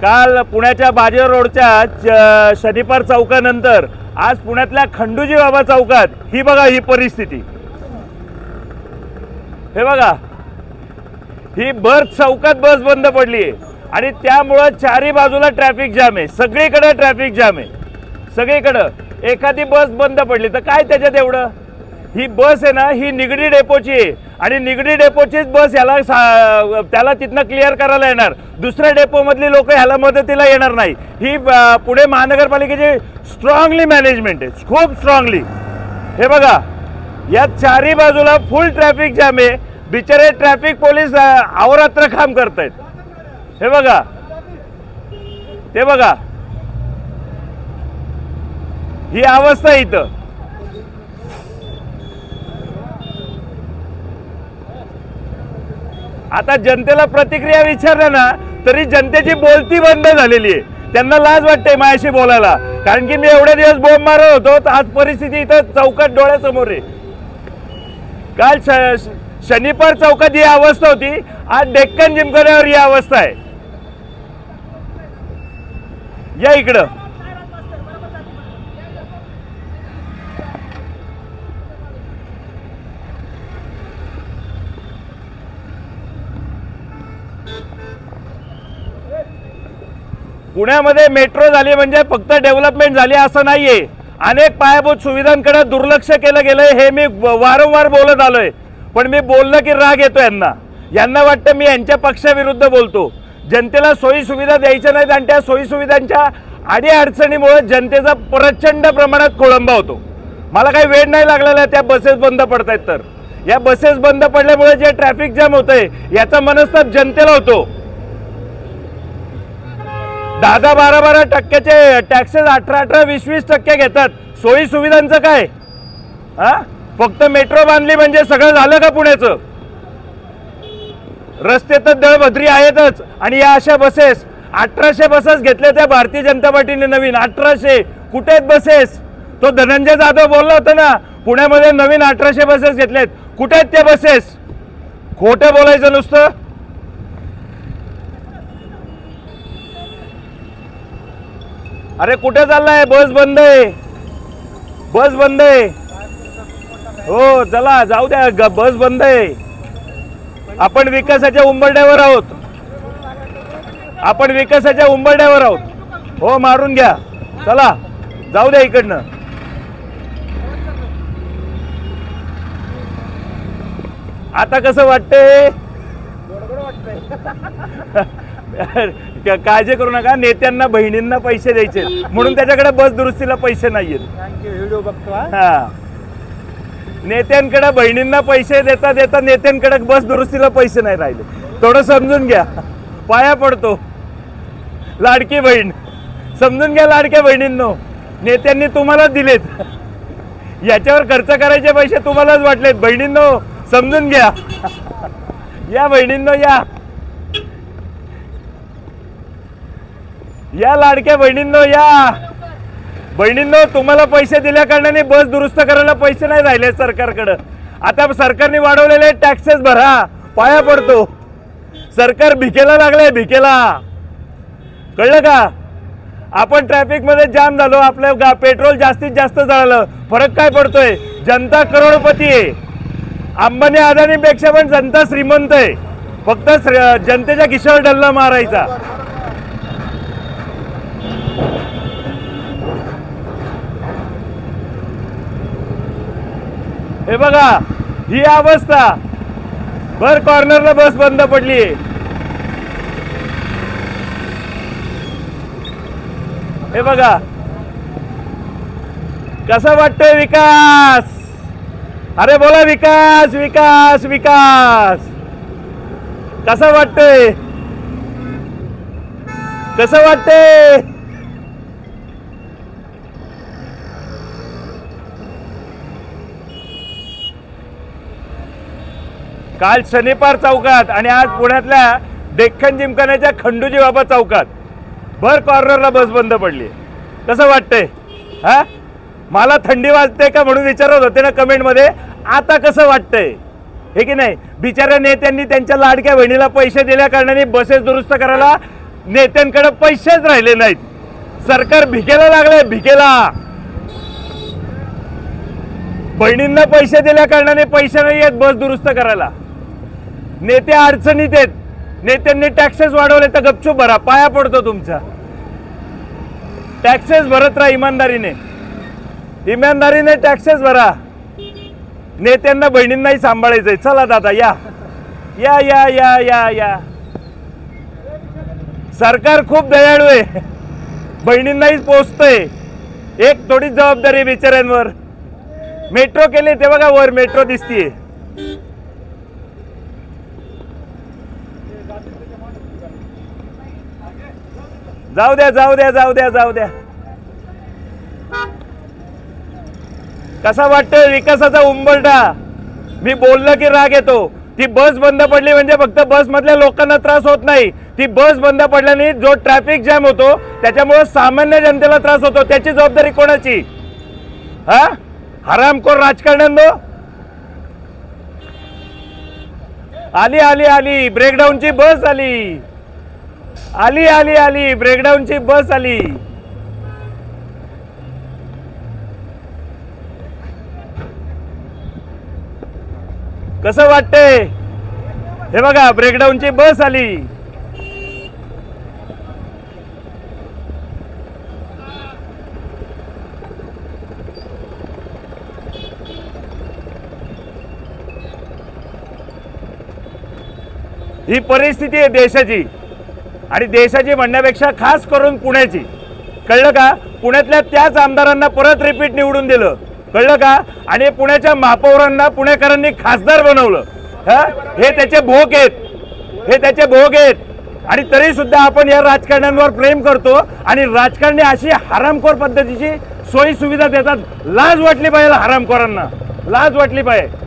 काल पुण्याच्या बाजीराव रोडच्या शनिपार चौकानंतर आज पुण्यातल्या खंडूजी बाबा चौकात ही बघा ही परिस्थिती। हे बघा ही भर चौकात बस बंद पडली आहे आणि त्यामुळे चारी बाजूला ट्रॅफिक जाम आहे, सगळीकडे ट्रॅफिक जाम आहे, सगळीकडे। एखादी बस बंद पडली तर काय त्याच्यात एवढं? ही बस आहे ना ही निगडी डेपोची आहे आणि निगडी डेपोचीच बस याला त्याला तिथनं क्लिअर करायला येणार, दुसऱ्या डेपो मधली लोक ह्याला मदतीला येणार नाही। ही पुणे महानगरपालिकेची स्ट्रॉंगली मॅनेजमेंट आहे, खूप स्ट्रॉंगली। हे बघा या चारी बाजूला फुल ट्रॅफिक जाम आहे, बिचारे ट्रॅफिक पोलीस अहोरात्र काम करतायत। हे बघा ते बघा ही अवस्था इथं। आता जनतेला प्रतिक्रिया विचारल्या ना तरी जनतेची बोलती बंद झालेली आहे, त्यांना लाज वाटते माझ्याशी बोलायला, कारण की मी एवढे दिवस बोंब मारत होतो तर आज परिस्थिती इथं चौकात डोळ्यासमोर आहे। काल शनिपार चौकात ही अवस्था होती, आज डेक्कन जिमखान्यावर ही अवस्था आहे। या इकडं पुण्यामध्ये मेट्रो झाली म्हणजे फक्त डेव्हलपमेंट झाली असं नाहीये, अनेक पायाभूत सुविधांकडे दुर्लक्ष केलं गेलंय, हे मी वारंवार बोलत आलोय। पण मी बोललं की राग येतो यांना वाटतं मी यांच्या पक्षाविरुद्ध बोलतो। जनतेला सोयी सुविधा द्यायच्या नाहीत आणि त्या सोयी सुविधांच्या अडीअडचणीमुळे जनतेचा प्रचंड प्रमाणात खोळंबा होतो। मला काही वेळ नाही लागलेला त्या बसेस बंद पडतायत, तर या बसेस बंद पडल्यामुळे जे ट्रॅफिक जाम होतंय याचा मनस्ताप जनतेला होतो। 10-12 टक्क्याचे टॅक्सेस 18-18, 20-20% घेतात, सोयी सुविधांचं काय? फक्त मेट्रो बांधली म्हणजे सगळं झालं का पुण्याचं? रस्ते तर दळभद्री आहेतच आणि या अशा बसेस 1800 बसेस घेतल्या त्या भारतीय जनता पार्टीने नवीन 1800 कुठे आहेत बसेस? तो धनंजय जाधव बोलला होता ना पुण्यामध्ये नवीन 1800 बसेस घेतलेत, कुठे आहेत त्या बसेस? खोटं बोलायचं नुसतं। अरे कुठे चाललाय? बस बंद आहे, बस बंद आहे। हो चला जाऊ द्या, बस बंद आहे। आपण विकासाच्या उंबरठ्यावर आहोत, आपण विकासाच्या उंबरठ्यावर आहोत। हो मारून घ्या, चला जाऊ द्या इकडनं। आता कसं वाटतंय? काळजी करू नका, नेत्यांना बहिणींना पैसे द्यायचे म्हणून त्याच्याकडे बस दुरुस्तीला पैसे नाहीयेत। व्हिडिओ बघतो हा, नेत्यांकडे बहिणींना पैसे देता देता नेत्यांकडे बस दुरुस्तीला पैसे नाही राहिले, थोडं समजून घ्या, पाया पडतो। लाडकी बहीण समजून घ्या, लाडक्या बहिणींनो, नेत्यांनी तुम्हालाच दिलेत, याच्यावर खर्च करायचे पैसे तुम्हालाच वाटलेत। बहिणींनो समजून घ्या, या बहिणींनो या लाडक्या बहिणींनो, या बहिणींनो, तुम्हाला पैसे दिल्या कारणाने बस दुरुस्त करायला पैसे नाही राहिले सरकारकडे। आता सरकारने वाढवलेले टॅक्सेस भरा, पाया पडतो। सरकार भिकेला लागले, भिकेला, कळलं का? आपण ट्रॅफिक मध्ये जाम झालो, आपलं पेट्रोल जास्तीत जास्त जळालं, फरक काय पडतोय? जनता करोडपती आहे, अंबानी अदानीपेक्षा पण जनता श्रीमंत आहे, फक्त जनतेच्या खिशावर डल्ला मारायचा। हे बघा ही अवस्था, भर कॉर्नरला बस बंद पडली। हे बघा कसा वाटतोय विकास? अरे बोला विकास विकास विकास, कसा वाटतोय? कसं वाटतंय? काल शनिपार चौकात आणि आज पुण्यातल्या डेक्कन जिमखान्याच्या खंडूजी बाबा चौकात भर कॉर्नरला बस बंद पडली। कसं वाटतंय? हा, मला थंडी वाजते का म्हणून विचारत होते ना कमेंट मध्ये, आता कसं वाटतंय? हे की नाही? बिचाऱ्या नेत्यांनी त्यांच्या लाडक्या बहिणीला पैसे दिल्या कारणाने बसेस दुरुस्त करायला नेत्यांकडे पैसेच राहिले नाहीत. सरकार भिकेला लागलंय, भिकेला. बहिणींना पैसे दिल्या कारणाने पैसे नाही आहेत बस दुरुस्त करायला. नेते अडचणीत आहेत. नेत्यांनी टॅक्सेस वाढवले तर गपचूप भरा, पाया पडतो तुमच्या. टॅक्सेस भरत राहा इमानदारीने, इमानदारीने टॅक्सेस भरा. नेत्यांना बहिणींनाही सांभाळायचंय. चला दादा या या या या या या. सरकार खूप दयाळू आहे, बहिणींनाही पोचतंय. एक थोडी जबाबदारी बिचाऱ्यांवर. मेट्रो केले ते बघा, वर मेट्रो दिसतीये. जाऊ द्या जाऊ द्या जाऊ द्या जाऊ द्या. कसा वाटतोय विकासाचा उंबरठा? मी बोललं की राग येतो. ती बस बंद पडली म्हणजे फक्त बस मधल्या लोकांना त्रास होत नाही. ती बस बंद पडल्याने जो ट्रॅफिक जॅम होतो त्याच्यामुळे सामान्य जनतेला त्रास होतो. त्याची जबाबदारी कोणाची? हा, हरामखोर राजकारण्यांनो. आली आली आली ब्रेकडाऊनची बस आली. आली आली आली ब्रेकडाऊनची बस आली. कसं वाटतंय? हे बघा ब्रेकडाऊनची बस आली. ही परिस्थिती आहे देशाची, आणि देशाची म्हणण्यापेक्षा खास करून पुण्याची. कळलं का? पुण्यातल्या त्याच आमदारांना परत रिपीट निवडून दिलं. कळलं का? आणि पुण्याच्या महापौरांना पुणेकरांनी खासदार बनवलं. हे त्याचे भोग आहेत, हे त्याचे भोग आहेत. आणि तरी सुद्धा आपण या राजकारण्यांवर प्रेम करतो, आणि राजकारणी अशी हरामखोर पद्धतीची सोयी सुविधा देतात. लाज वाटली पाहिजे हरामखोरांना, लाज वाटली पाहिजे.